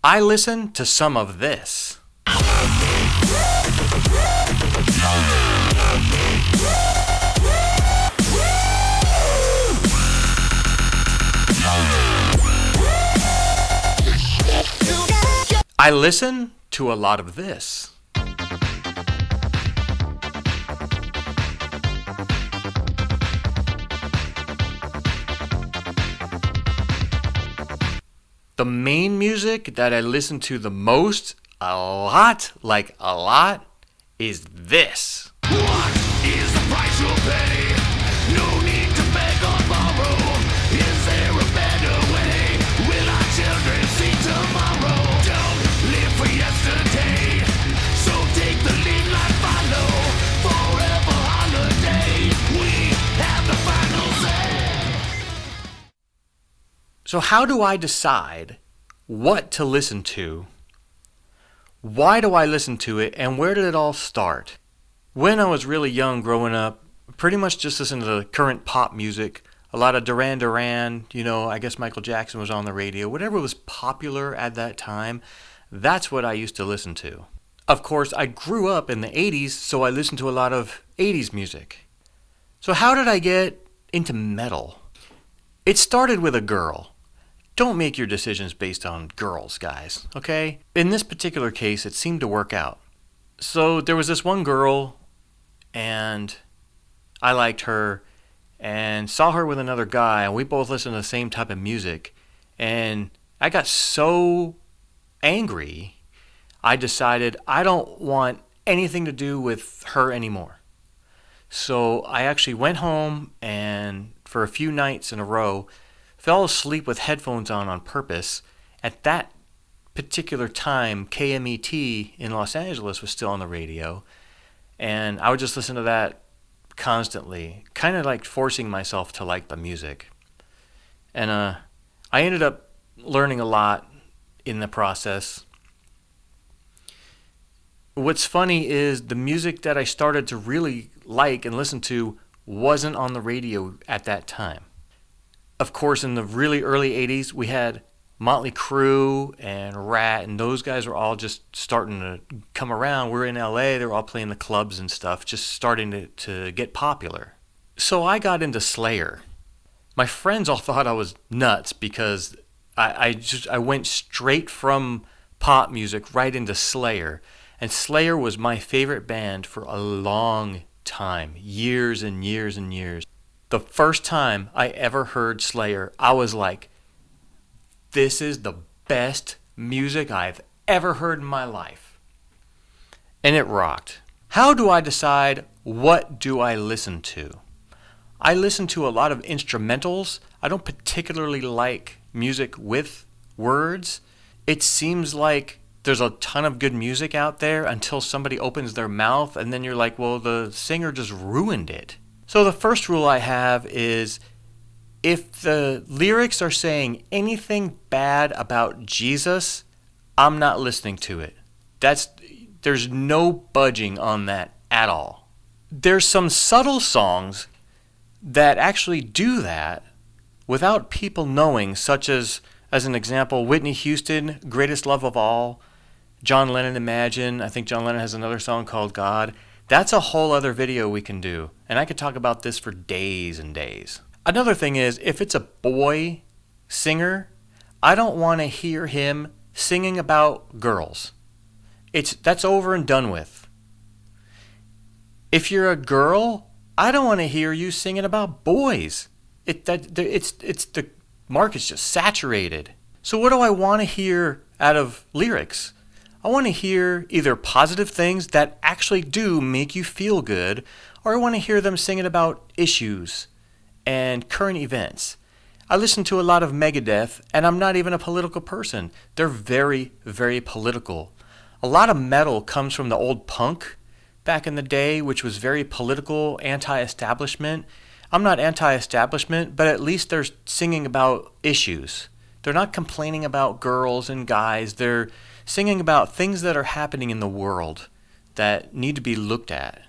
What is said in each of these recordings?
I listen to some of this. I listen to a lot of this. The main music that I listen to the most, a lot, is this. What is the price you'll pay? No need to beg or borrow. Is there a better way? Will our children see tomorrow? Don't live for yesterday. So take the lead like follow. Forever holiday. We have the final say. So how do I decide what to listen to? Why do I listen to it? And where did it all start? When I was really young growing up, pretty much just listened to the current pop music. A lot of Duran Duran, I guess Michael Jackson was on the radio. Whatever was popular at that time, that's what I used to listen to. Of course, I grew up in the 80s, so I listened to a lot of 80s music. So how did I get into metal? It started with a girl. Don't make your decisions based on girls, guys, okay? In this particular case, it seemed to work out. So there was this one girl, and I liked her, and saw her with another guy, and we both listened to the same type of music. And I got so angry, I decided I don't want anything to do with her anymore. So I actually went home, and for a few nights in a row, fell asleep with headphones on purpose. At that particular time, KMET in Los Angeles was still on the radio, and I would just listen to that constantly, kind of like forcing myself to like the music. And I ended up learning a lot in the process. What's funny is the music that I started to really like and listen to wasn't on the radio at that time. Of course, in the really early 80s, we had Motley Crue and Rat, and those guys were all just starting to come around. We're in LA, they were all playing the clubs and stuff, just starting to get popular. So I got into Slayer. My friends all thought I was nuts because I went straight from pop music right into Slayer. And Slayer was my favorite band for a long time, years and years and years. The first time I ever heard Slayer, I was like, this is the best music I've ever heard in my life. And it rocked. How do I decide what do I listen to? I listen to a lot of instrumentals. I don't particularly like music with words. It seems like there's a ton of good music out there until somebody opens their mouth and then you're like, well, the singer just ruined it. So the first rule I have is if the lyrics are saying anything bad about Jesus, I'm not listening to it. There's no budging on that at all. There's some subtle songs that actually do that without people knowing, such as an example, Whitney Houston, Greatest Love of All, John Lennon, Imagine. I think John Lennon has another song called God. That's a whole other video we can do, and I could talk about this for days and days. Another thing is, if it's a boy singer, I don't want to hear him singing about girls. That's over and done with. If you're a girl, I don't want to hear you singing about boys. The market's just saturated. So what do I want to hear out of lyrics? I want to hear either positive things that actually do make you feel good, or I want to hear them singing about issues and current events. I listen to a lot of Megadeth, and I'm not even a political person. They're very, very political. A lot of metal comes from the old punk back in the day, which was very political, anti-establishment. I'm not anti-establishment, but at least they're singing about issues. They're not complaining about girls and guys. They're singing about things that are happening in the world that need to be looked at.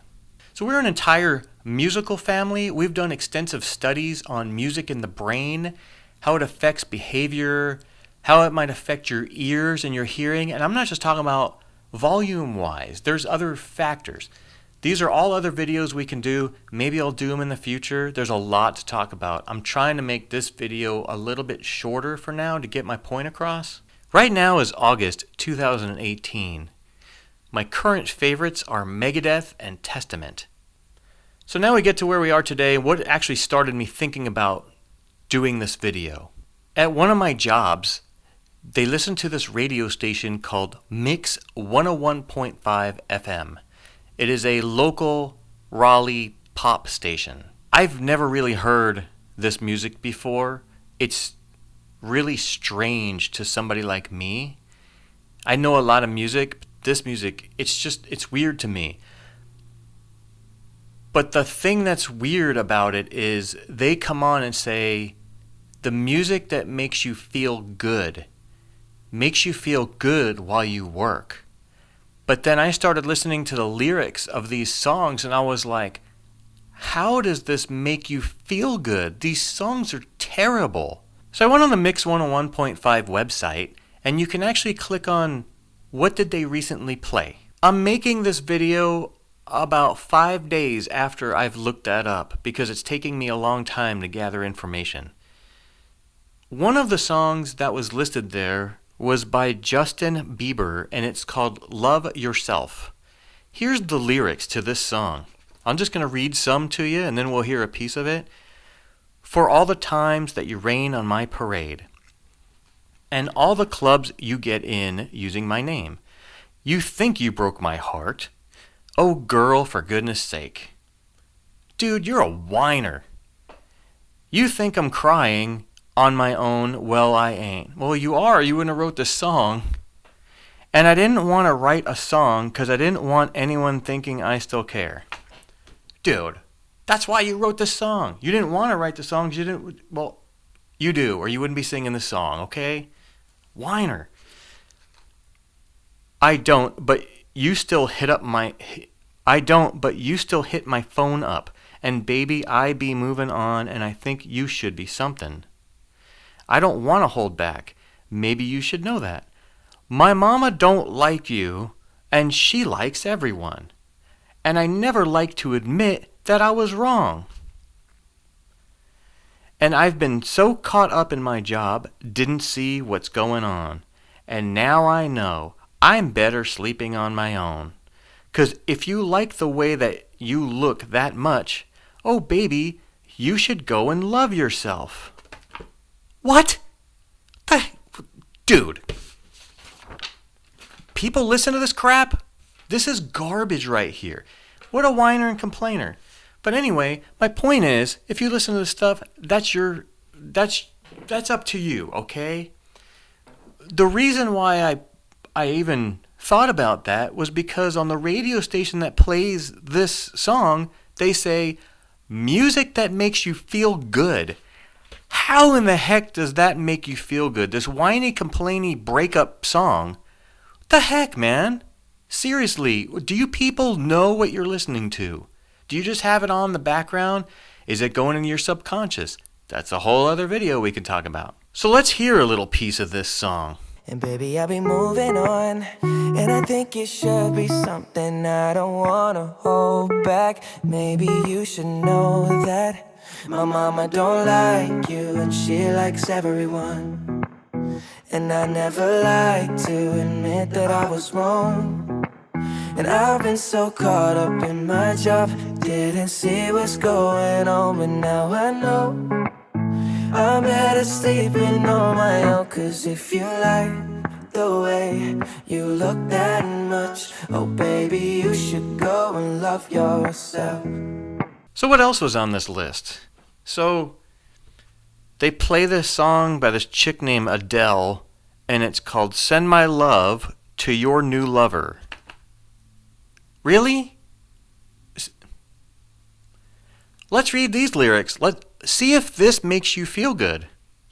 So we're an entire musical family. We've done extensive studies on music in the brain, how it affects behavior, how it might affect your ears and your hearing. And I'm not just talking about volume-wise. There's other factors. These are all other videos we can do. Maybe I'll do them in the future. There's a lot to talk about. I'm trying to make this video a little bit shorter for now to get my point across. Right now is August 2018. My current favorites are Megadeth and Testament. So now we get to where we are today, what actually started me thinking about doing this video. At one of my jobs, they listened to this radio station called Mix 101.5 FM. It is a local Raleigh pop station. I've never really heard this music before. It's really strange to somebody like me. I know a lot of music, but this music, it's weird to me. But the thing that's weird about it is they come on and say, the music that makes you feel good while you work. But then I started listening to the lyrics of these songs and I was like, how does this make you feel good? These songs are terrible. So I went on the Mix 101.5 website and you can actually click on what did they recently play. I'm making this video about 5 days after I've looked that up because it's taking me a long time to gather information. One of the songs that was listed there was by Justin Bieber, and it's called Love Yourself. Here's the lyrics to this song. I'm just going to read some to you, and then we'll hear a piece of it. For all the times that you rain on my parade, and all the clubs you get in using my name. You think you broke my heart. Oh, girl, for goodness sake. Dude, you're a whiner. You think I'm crying on my own. Well, I ain't. Well, you are. You wouldn't have wrote this song. And I didn't want to write a song because I didn't want anyone thinking I still care. Dude, that's why you wrote this song. You didn't want to write the songs. You didn't. Well, you do, or you wouldn't be singing the song, okay? Whiner. I don't, but you still hit my phone up. And baby, I be moving on, and I think you should be something. I don't want to hold back. Maybe you should know that. My mama don't like you, and she likes everyone. And I never like to admit that I was wrong. And I've been so caught up in my job, didn't see what's going on. And now I know I'm better sleeping on my own. 'Cause if you like the way that you look that much, oh baby, you should go and love yourself. What? Dude. People listen to this crap? This is garbage right here. What a whiner and complainer. But anyway, my point is, if you listen to this stuff, that's up to you, okay? The reason why I even thought about that was because on the radio station that plays this song, they say, music that makes you feel good. How in the heck does that make you feel good? This whiny, complainy breakup song? What the heck, man? Seriously, do you people know what you're listening to? Do you just have it on in the background? Is it going into your subconscious? That's a whole other video we can talk about. So let's hear a little piece of this song. And baby, I'll be moving on, and I think it should be something I don't wanna hold back. Maybe you should know that my mama don't like you, and she likes everyone. And I never like to admit that I was wrong. And I've been so caught up in my job, didn't see what's going on, but now I know I'm better sleeping on my own. 'Cause if you like the way you look that much, oh baby, you should go and love yourself. So what else was on this list? So they play this song by this chick named Adele, and it's called Send My Love to Your New Lover. Really? Let's read these lyrics. Let's see if this makes you feel good.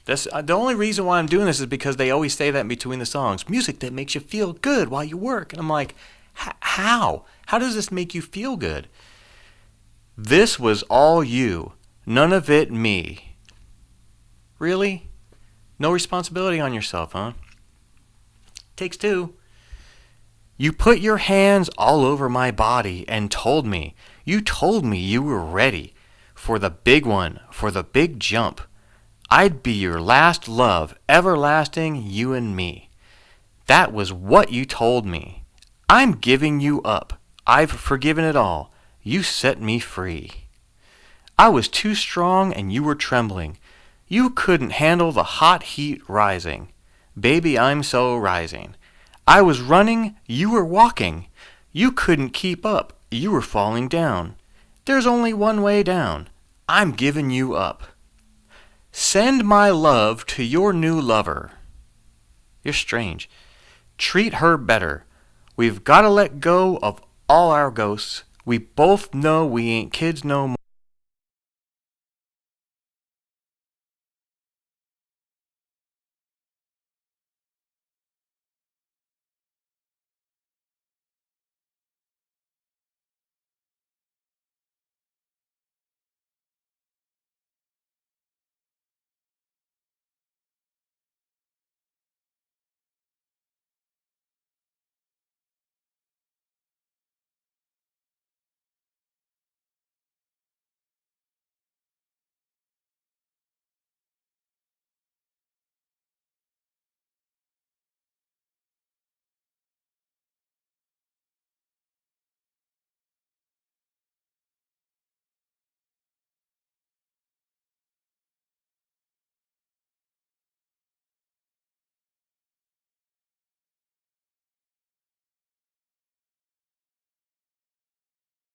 That's the only reason why I'm doing this is because they always say that in between the songs. Music that makes you feel good while you work. And I'm like, how? How does this make you feel good? This was all you. None of it me. Really? No responsibility on yourself, huh? Takes two. You put your hands all over my body and told me you were ready for the big one, for the big jump. I'd be your last love, everlasting, you and me. That was what you told me. I'm giving you up. I've forgiven it all. You set me free. I was too strong and you were trembling. You couldn't handle the hot heat rising. Baby, I'm so rising. I was running, you were walking. You couldn't keep up, you were falling down. There's only one way down. I'm giving you up. Send my love to your new lover. You're strange. Treat her better. We've got to let go of all our ghosts. We both know we ain't kids no more.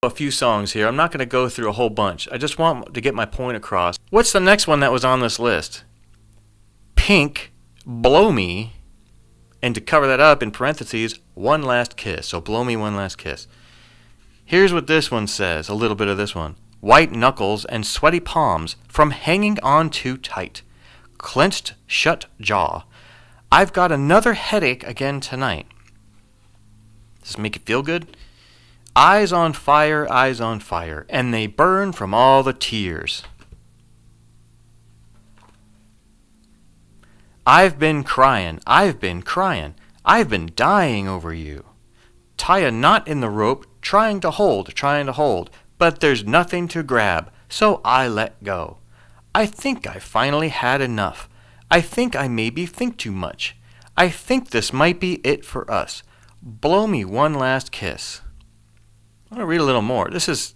A few songs here. I'm not going to go through a whole bunch. I just want to get my point across. What's the next one that was on this list? Pink, Blow Me, and to cover that up in parentheses, One Last Kiss. So Blow Me, One Last Kiss. Here's what this one says, a little bit of this one. White knuckles and sweaty palms from hanging on too tight. Clenched shut jaw. I've got another headache again tonight. Does this make you feel good? Eyes on fire, and they burn from all the tears. I've been crying, I've been dying over you. Tie a knot in the rope, trying to hold, but there's nothing to grab, so I let go. I think I finally had enough. I think I maybe think too much. I think this might be it for us. Blow me one last kiss. I want to read a little more. Does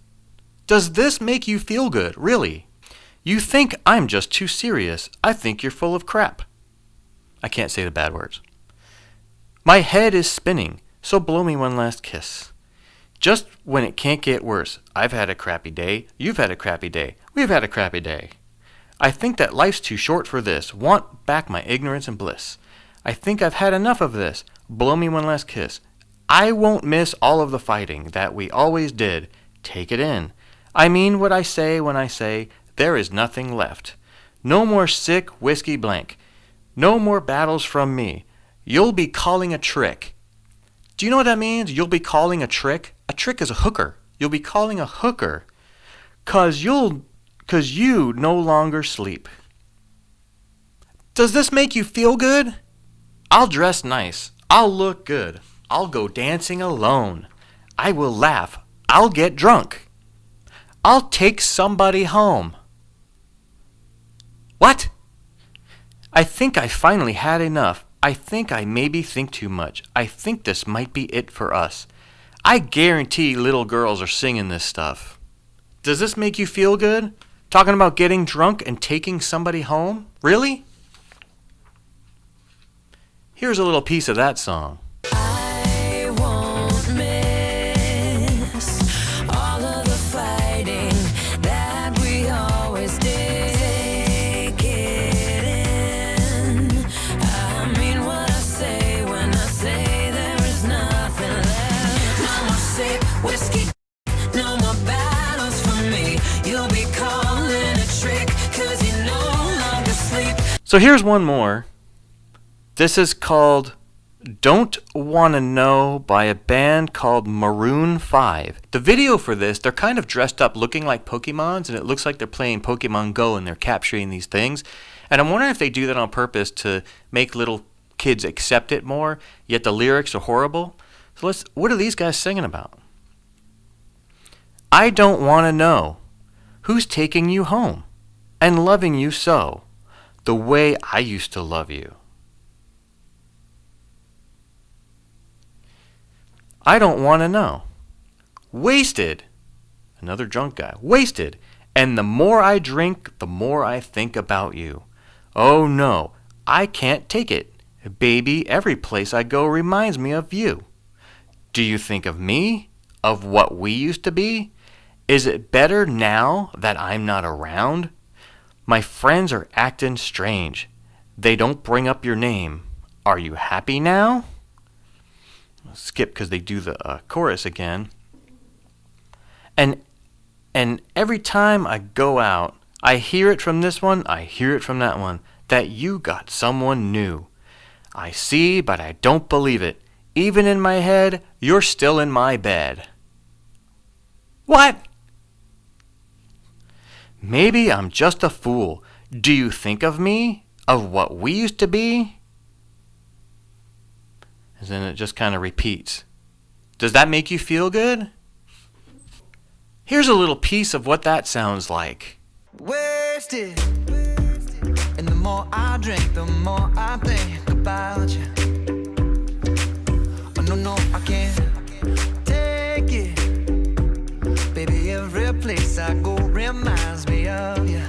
this make you feel good, really? You think I'm just too serious. I think you're full of crap. I can't say the bad words. My head is spinning, so blow me one last kiss. Just when it can't get worse. I've had a crappy day. You've had a crappy day. We've had a crappy day. I think that life's too short for this. Want back my ignorance and bliss. I think I've had enough of this. Blow me one last kiss. I won't miss all of the fighting that we always did. Take it in. I mean what I say when I say there is nothing left. No more sick whiskey blank. No more battles from me. You'll be calling a trick. Do you know what that means? You'll be calling a trick? A trick is a hooker. You'll be calling a hooker. 'Cause you no longer sleep. Does this make you feel good? I'll dress nice. I'll look good. I'll go dancing alone. I will laugh. I'll get drunk. I'll take somebody home. What? I think I finally had enough. I think I maybe think too much. I think this might be it for us. I guarantee little girls are singing this stuff. Does this make you feel good? Talking about getting drunk and taking somebody home? Really? Here's a little piece of that song. I won't miss all of the fighting that we always did. Take it in. I mean what I say when I say there is nothing left. No more sick whiskey, no more battles for me. You'll be calling a trick 'cause you no longer sleep. So here's one more. This is called Don't Wanna Know by a band called Maroon 5. The video for this, they're kind of dressed up looking like Pokemons, and it looks like they're playing Pokemon Go and they're capturing these things. And I'm wondering if they do that on purpose to make little kids accept it more, yet the lyrics are horrible. So what are these guys singing about? I don't want to know who's taking you home and loving you so, the way I used to love you. I don't want to know. Wasted. Another drunk guy. Wasted. And the more I drink, the more I think about you. Oh no, I can't take it. Baby, every place I go reminds me of you. Do you think of me? Of what we used to be? Is it better now that I'm not around? My friends are acting strange. They don't bring up your name. Are you happy now? I'll skip because they do the chorus again. And every time I go out, I hear it from this one, I hear it from that one, that you got someone new. I see, but I don't believe it. Even in my head, you're still in my bed. What? Maybe I'm just a fool. Do you think of me? Of what we used to be? And then it just kind of repeats. Does that make you feel good? Here's a little piece of what that sounds like. Wasted. And the more I drink, the more I think about you. Oh, no, I can't take it. Baby, every place I go reminds me of you.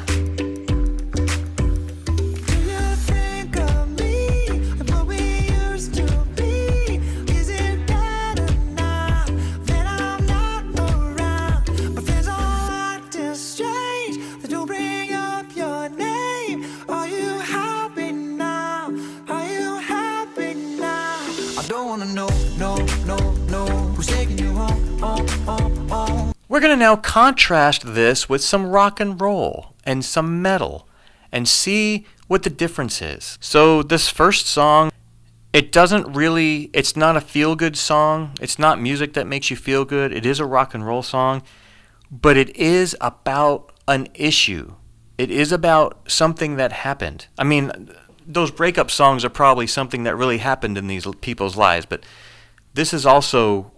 We're going to now contrast this with some rock and roll and some metal and see what the difference is. So this first song, it's not a feel-good song. It's not music that makes you feel good. It is a rock and roll song, but it is about an issue. It is about something that happened. I mean, those breakup songs are probably something that really happened in these people's lives, but this is also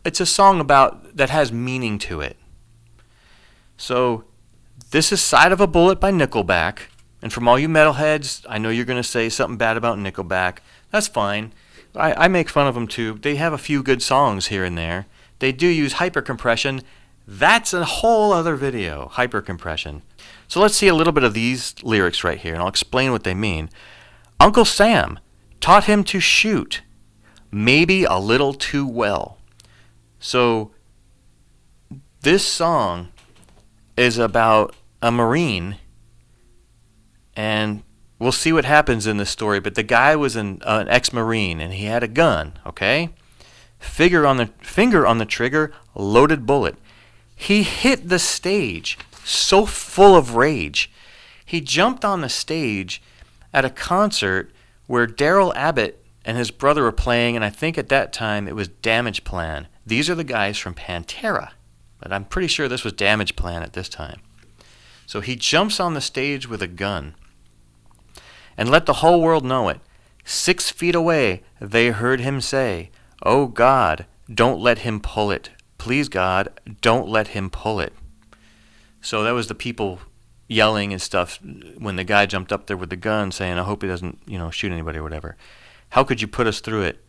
it's a song that has meaning to it. So this is Side of a Bullet by Nickelback. And from all you metalheads, I know you're going to say something bad about Nickelback. That's fine. I make fun of them too. They have a few good songs here and there. They do use hypercompression. That's a whole other video, hypercompression. So let's see a little bit of these lyrics right here, and I'll explain what they mean. Uncle Sam taught him to shoot, maybe a little too well. So this song is about a Marine, and we'll see what happens in this story, but the guy was an ex-Marine, and he had a gun, okay? Finger on the trigger, loaded bullet. He hit the stage so full of rage. He jumped on the stage at a concert where Daryl Abbott and his brother were playing, and I think at that time it was Damage Plan. These are the guys from Pantera, but I'm pretty sure this was Damage Plan at this time. So he jumps on the stage with a gun and let the whole world know it. 6 feet away, they heard him say, "Oh God, don't let him pull it. Please God, don't let him pull it." So that was the people yelling and stuff when the guy jumped up there with the gun saying, "I hope he doesn't, shoot anybody or whatever. How could you put us through it?"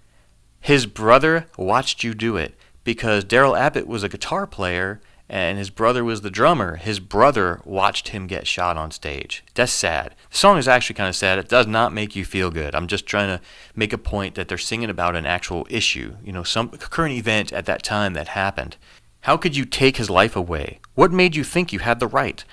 His brother watched you do it because Daryl Abbott was a guitar player and his brother was the drummer. His brother watched him get shot on stage. That's sad. The song is actually kind of sad. It does not make you feel good. I'm just trying to make a point that they're singing about an actual issue, some current event at that time that happened. How could you take his life away? What made you think you had the right?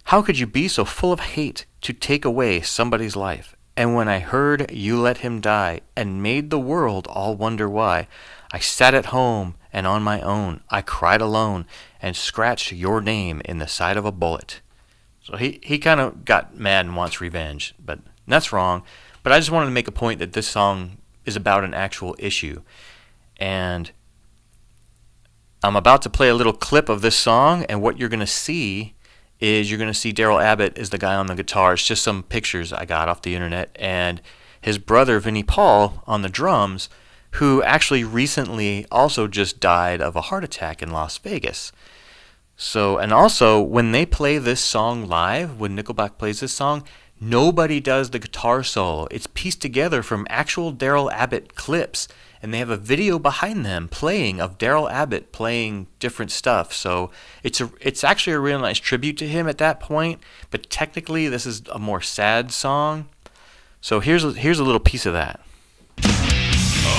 How could you be so full of hate to take away somebody's life? And when I heard you let him die and made the world all wonder why, I sat at home and on my own I cried alone and scratched your name in the side of a bullet. So he kind of got mad and wants revenge, but that's wrong. But I just wanted to make a point that this song is about an actual issue. And I'm about to play a little clip of this song, and what you're going to see is you're going to see Daryl Abbott is the guy on the guitar. It's just some pictures I got off the internet. And his brother, Vinnie Paul, on the drums, who actually recently also just died of a heart attack in Las Vegas. So, and also, when they play this song live, when Nickelback plays this song, nobody does the guitar solo. It's pieced together from actual Daryl Abbott clips, and they have a video behind them playing of Daryl Abbott playing different stuff. So it's actually a real nice tribute to him at that point, but technically this is a more sad song. So here's a little piece of that.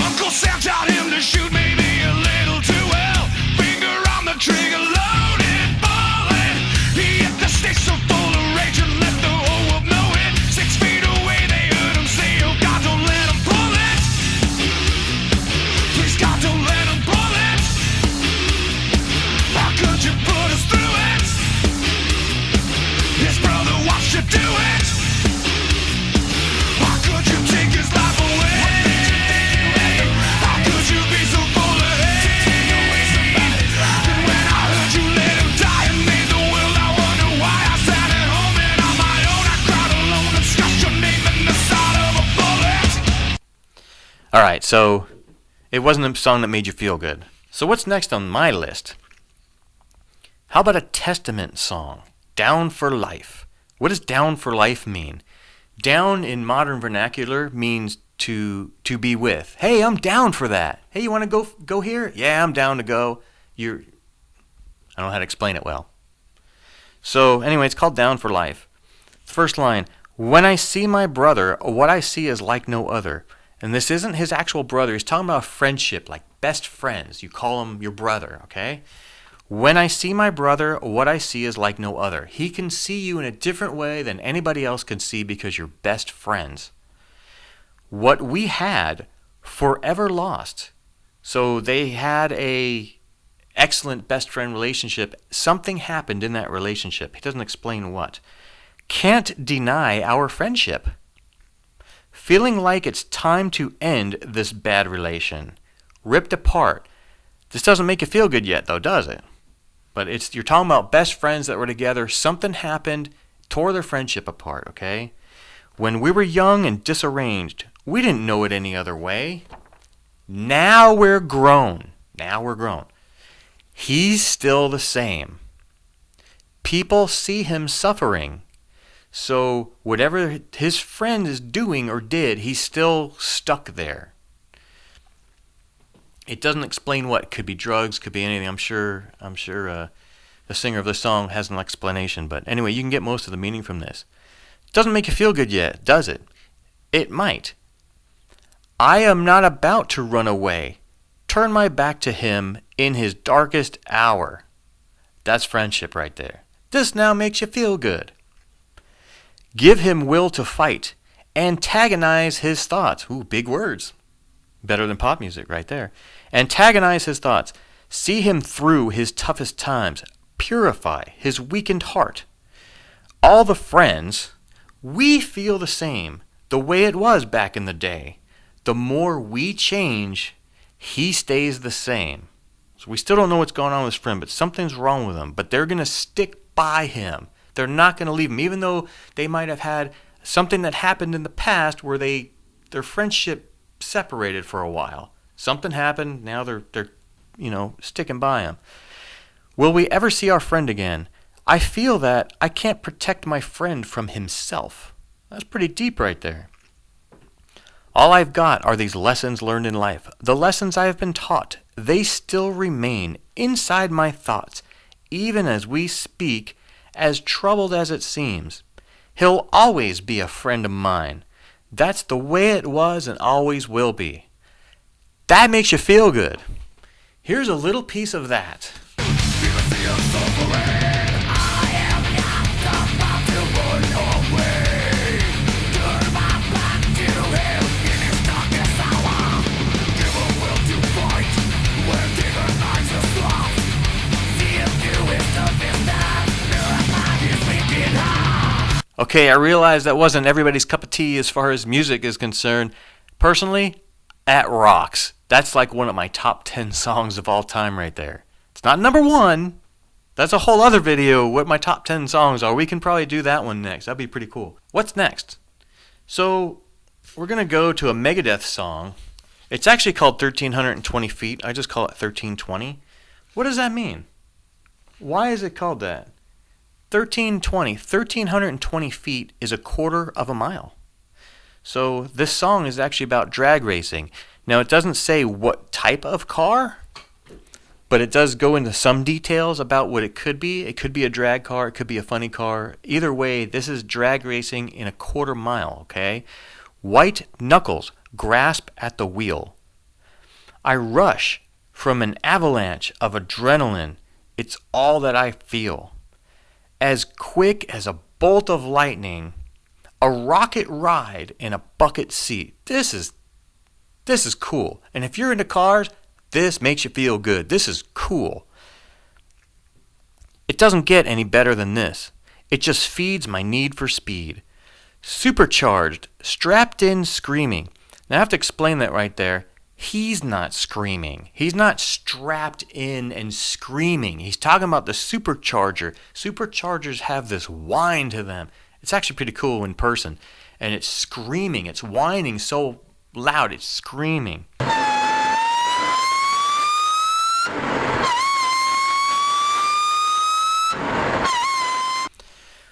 Uncle Sam taught him to shoot maybe a little too well. Finger on the trigger, loaded, ballin'. He hit the stick so full of rage and let the whole world know it. 6 feet away they heard him say, oh God, don't let him pull it. Please God, don't let him pull it. How could you put us through it? His brother watched you do it. How could you take his life away? Alright, so it wasn't a song that made you feel good. So what's next on my list? How about a Testament song? Down for Life. What does down for life mean? Down in modern vernacular means to be with. Hey, I'm down for that. Hey, you want to go here? Yeah, I'm down to go. I don't know how to explain it well. So anyway, it's called Down for Life. First line, when I see my brother, what I see is like no other. And this isn't his actual brother. He's talking about friendship, like best friends. You call him your brother, okay? When I see my brother, what I see is like no other. He can see you in a different way than anybody else can see because you're best friends. What we had, forever lost. So they had a excellent best friend relationship. Something happened in that relationship. He doesn't explain what. Can't deny our friendship. Feeling like it's time to end this bad relation. Ripped apart. This doesn't make you feel good yet, though, does it? But you're talking about best friends that were together. Something happened, tore their friendship apart, okay? When we were young and disarranged, we didn't know it any other way. Now we're grown. He's still the same. People see him suffering. So whatever his friend is doing or did, he's still stuck there. It doesn't explain what. Could be drugs, could be anything. I'm sure the singer of the song has an explanation. But anyway, you can get most of the meaning from this. It doesn't make you feel good yet, does it? It might. I am not about to run away. Turn my back to him in his darkest hour. That's friendship right there. This now makes you feel good. Give him will to fight. Antagonize his thoughts. Ooh, big words. Better than pop music right there. Antagonize his thoughts. See him through his toughest times. Purify his weakened heart. All the friends, we feel the same, the way it was back in the day. The more we change, he stays the same. So we still don't know what's going on with his friend, but something's wrong with him. But they're going to stick by him. They're not going to leave him, even though they might have had something that happened in the past where their friendship separated for a while. Something happened, now they're sticking by him. Will we ever see our friend again? I feel that I can't protect my friend from himself. That's pretty deep right there. All I've got are these lessons learned in life. The lessons I have been taught, they still remain inside my thoughts, even as we speak, as troubled as it seems. He'll always be a friend of mine. That's the way it was and always will be. That makes you feel good. Here's a little piece of that. Okay, I realize that wasn't everybody's cup of tea as far as music is concerned. Personally, that rocks. That's like one of my top 10 songs of all time right there. It's not number one, That's a whole other video, what my top 10 songs are. We can probably do that one next. That'd be pretty cool. What's next? So, we're going to go to a Megadeth song. It's actually called 1320 Feet. I just call it 1320. What does that mean? Why is it called that? 1320 feet is a quarter of a mile. So this song is actually about drag racing. Now it doesn't say what type of car, but it does go into some details about what it could be. It could be a drag car, it could be a funny car. Either way, this is drag racing in a quarter mile, okay? White knuckles grasp at the wheel. I rush from an avalanche of adrenaline. It's all that I feel. As quick as a bolt of lightning, a rocket ride in a bucket seat. This is cool. And if you're into cars, this makes you feel good. This is cool. It doesn't get any better than this. It just feeds my need for speed. Supercharged, strapped in, screaming. Now I have to explain that right there. He's not screaming. He's not strapped in and screaming. He's talking about the supercharger. Superchargers have this whine to them. It's actually pretty cool in person. And it's screaming. It's whining so loud. It's screaming.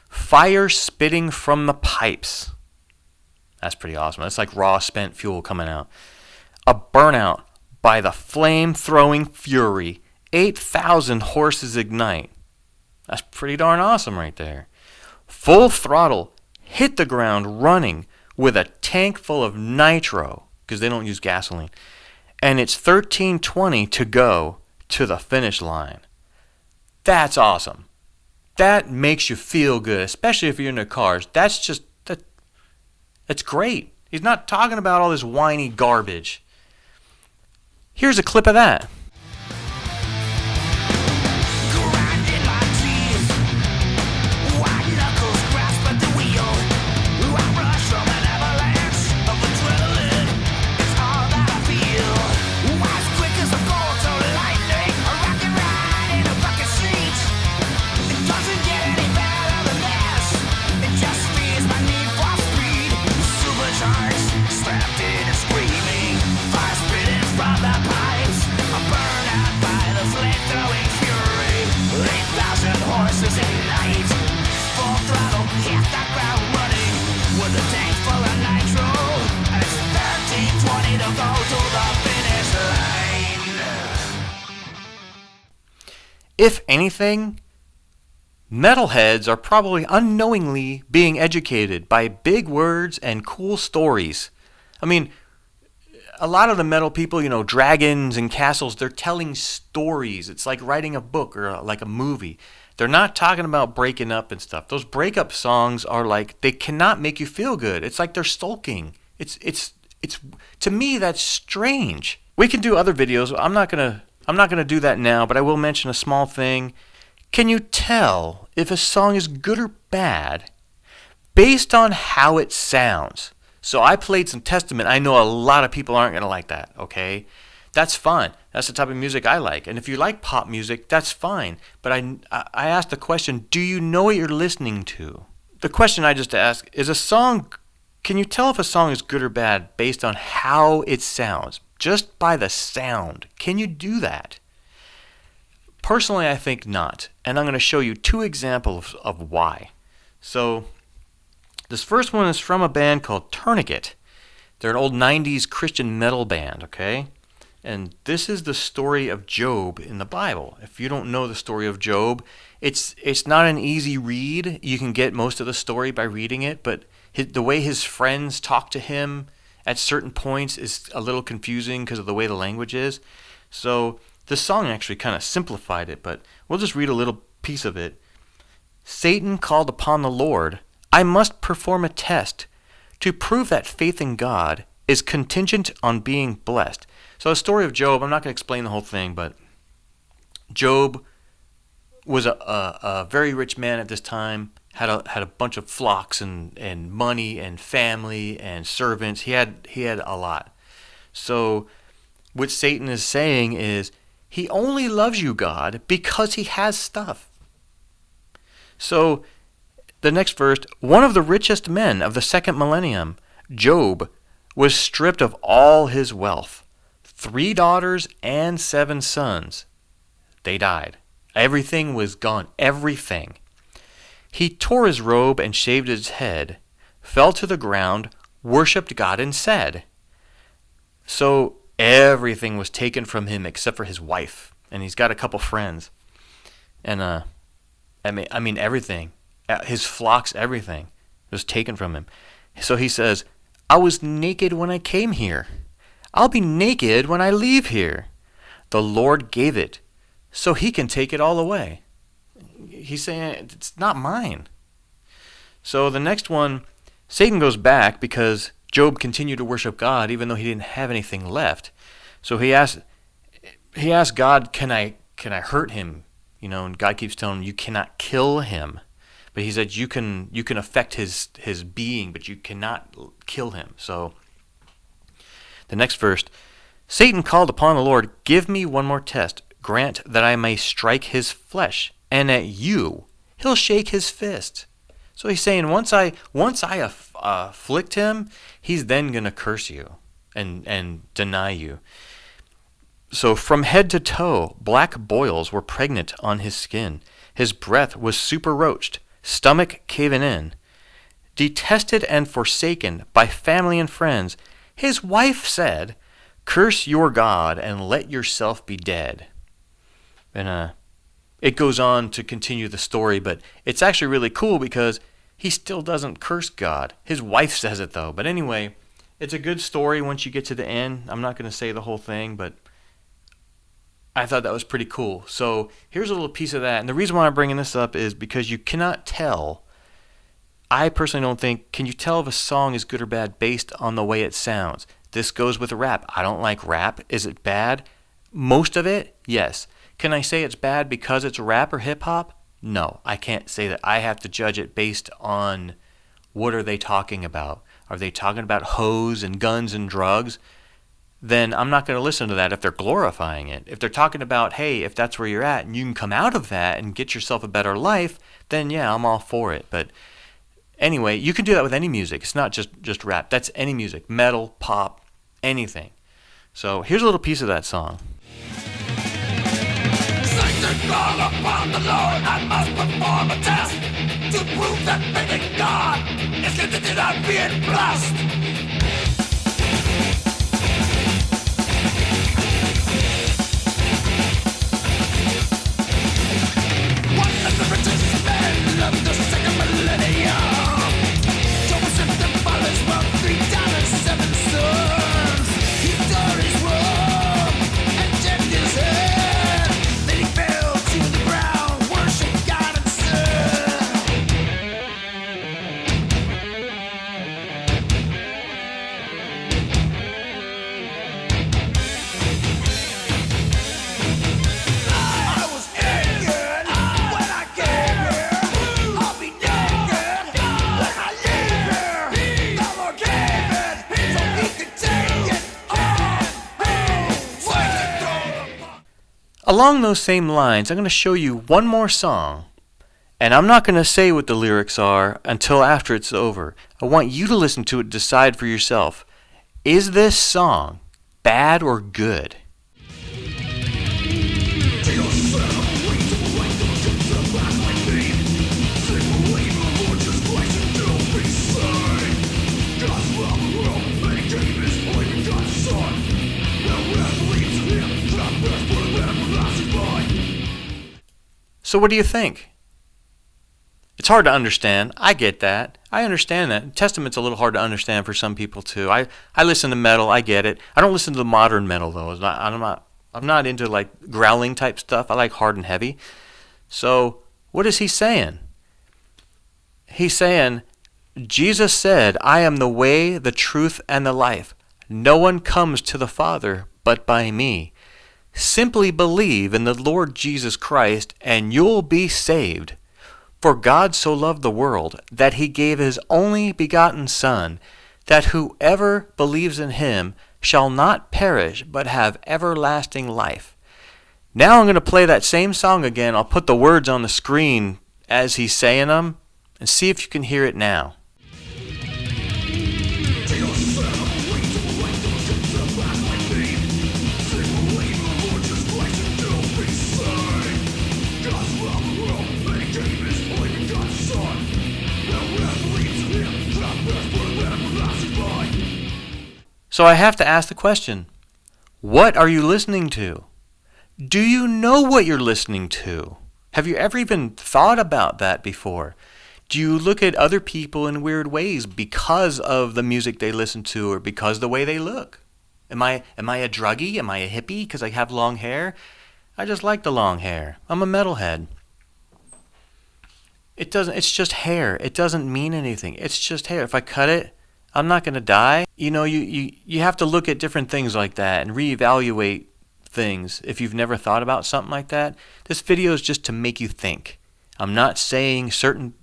Fire spitting from the pipes. That's pretty awesome. That's like raw spent fuel coming out. A burnout by the flame-throwing fury. 8,000 horses ignite. That's pretty darn awesome right there. Full throttle, hit the ground running with a tank full of nitro, because they don't use gasoline. And it's 13:20 to go to the finish line. That's awesome. That makes you feel good, especially if you're into cars. That's great. He's not talking about all this whiny garbage. Here's a clip of that. Grinding my teeth, white knuckles grasp at the wheel. I rush from an avalanche of adrenaline. It's all that I feel. As quick as a bolt of lightning, a rocket ride in a bucket seat. It doesn't get any better than this. It just feeds my need for speed. Supercharged, strapped in and screaming. Fire spitting from the pipes. A burnout by the flame-throwing fury. 8,000 horses ignite. Full throttle, hit the ground running with a tank full of nitro. And it's 13:20 to go to the finish line. If anything, metalheads are probably unknowingly being educated by big words and cool stories. I mean, a lot of the metal people, dragons and castles, they're telling stories. It's like writing a book or like a movie. They're not talking about breaking up and stuff. Those breakup songs are like, they cannot make you feel good. It's like they're sulking. It's to me, that's strange. We can do other videos. I'm not gonna do that now, but I will mention a small thing. Can you tell if a song is good or bad based on how it sounds? So I played some Testament. I know a lot of people aren't going to like that, okay? That's fine. That's the type of music I like. And if you like pop music, that's fine. But I asked the question, do you know what you're listening to? The question I just asked is can you tell if a song is good or bad based on how it sounds? Just by the sound. Can you do that? Personally, I think not. And I'm going to show you two examples of why. So this first one is from a band called Tourniquet. They're an old 90s Christian metal band, okay? And this is the story of Job in the Bible. If you don't know the story of Job, it's not an easy read. You can get most of the story by reading it, but the way his friends talk to him at certain points is a little confusing because of the way the language is. So this song actually kind of simplified it, but we'll just read a little piece of it. Satan called upon the Lord, I must perform a test to prove that faith in God is contingent on being blessed. So the story of Job, I'm not going to explain the whole thing, but Job was a very rich man at this time, had a bunch of flocks and money and family and servants. He had a lot. So what Satan is saying is, he only loves you, God, because he has stuff. So the next verse, one of the richest men of the second millennium, Job, was stripped of all his wealth. 3 daughters and 7 sons. They died. Everything was gone. Everything. He tore his robe and shaved his head, fell to the ground, worshipped God, and said. So everything was taken from him except for his wife. And he's got a couple friends. And, I mean everything. His flocks, everything was taken from him. So he says, I was naked when I came here. I'll be naked when I leave here. The Lord gave it, so he can take it all away. He's saying, it's not mine. So the next one, Satan goes back because Job continued to worship God even though he didn't have anything left. So he asked God, can I hurt him? And God keeps telling him, you cannot kill him. But he said, you can affect his being, but you cannot kill him. So the next verse, Satan called upon the Lord, give me one more test. Grant that I may strike his flesh, and at you he'll shake his fist. So he's saying, once I afflict him, he's then going to curse you and deny you. So from head to toe, black boils were pregnant on his skin. His breath was super-roached, stomach caving in. Detested and forsaken by family and friends, his wife said, curse your God and let yourself be dead. And it goes on to continue the story, but it's actually really cool because he still doesn't curse God. His wife says it though. But anyway, it's a good story once you get to the end. I'm not going to say the whole thing, but I thought that was pretty cool. So here's a little piece of that. And the reason why I'm bringing this up is because you cannot tell. I personally don't think, can you tell if a song is good or bad based on the way it sounds? This goes with rap. I don't like rap. Is it bad? Most of it, yes. Can I say it's bad because it's rap or hip-hop? No, I can't say that. I have to judge it based on what are they talking about. Are they talking about hoes and guns and drugs? Then I'm not going to listen to that if they're glorifying it. If they're talking about, hey, if that's where you're at and you can come out of that and get yourself a better life, then yeah, I'm all for it. But anyway, you can do that with any music. It's not just rap. That's any music, metal, pop, anything. So here's a little piece of that song. Satan call upon the Lord, I must perform a test to prove that faith in God is contingent on being blessed. The richest man of the second millennium. Job was stripped of all his wealth, 3 daughters, 7 sons. He tore his robe and shaved his head. Then he fell to the ground, worshiped God and I was naked when I came here. I'll be naked when I leave here. The Lord gave it so he could take it all. Along those same lines, I'm going to show you one more song. And I'm not going to say what the lyrics are until after it's over. I want you to listen to it and decide for yourself. Is this song bad or good? So what do you think? It's hard to understand. I get that. I understand that. Testament's a little hard to understand for some people too. I listen to metal. I get it. I don't listen to the modern metal though. I'm not into like growling type stuff. I like hard and heavy. So what is he saying? He's saying, Jesus said, I am the way, the truth, and the life. No one comes to the Father but by me. Simply believe in the Lord Jesus Christ and you'll be saved. For God so loved the world that he gave his only begotten Son, that whoever believes in him shall not perish but have everlasting life. Now I'm going to play that same song again. I'll put the words on the screen as he's saying them and see if you can hear it now. So I have to ask the question, what are you listening to? Do you know what you're listening to? Have you ever even thought about that before? Do you look at other people in weird ways because of the music they listen to or because of the way they look? Am I a druggie? Am I a hippie because I have long hair? I just like the long hair. I'm a metalhead. It's just hair. It doesn't mean anything. It's just hair. If I cut it, I'm not going to die. You know, you have to look at different things like that and reevaluate things if you've never thought about something like that. This video is just to make you think. I'm not saying certain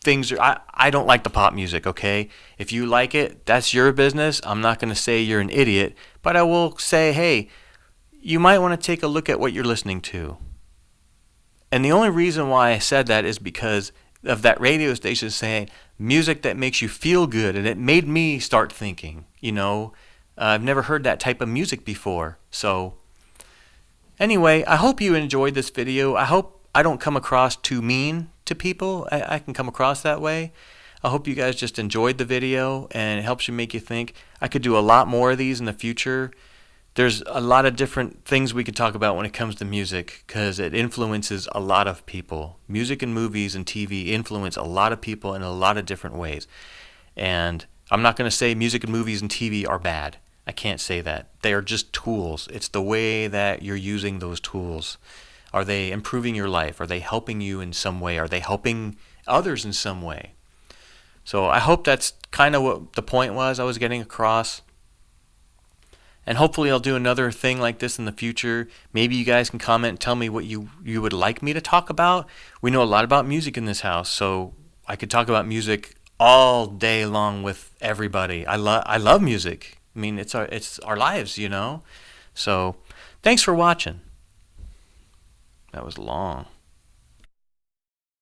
things. I don't like the pop music, okay? If you like it, that's your business. I'm not going to say you're an idiot, but I will say, hey, you might want to take a look at what you're listening to. And the only reason why I said that is because of that radio station saying music that makes you feel good, and it made me start thinking, you know. I've never heard that type of music before. So anyway, I hope you enjoyed this video. I hope I don't come across too mean to people. I can come across that way. I hope you guys just enjoyed the video and it helps you make you think. I could do a lot more of these in the future. There's a lot of different things we could talk about when it comes to music because it influences a lot of people. Music and movies and TV influence a lot of people in a lot of different ways. And I'm not going to say music and movies and TV are bad. I can't say that. They are just tools. It's the way that you're using those tools. Are they improving your life? Are they helping you in some way? Are they helping others in some way? So I hope that's kind of what the point was I was getting across. And hopefully I'll do another thing like this in the future. Maybe you guys can comment and tell me what you would like me to talk about. We know a lot about music in this house, so I could talk about music all day long with everybody. I love music. I mean, it's our lives, you know. So thanks for watching. That was long.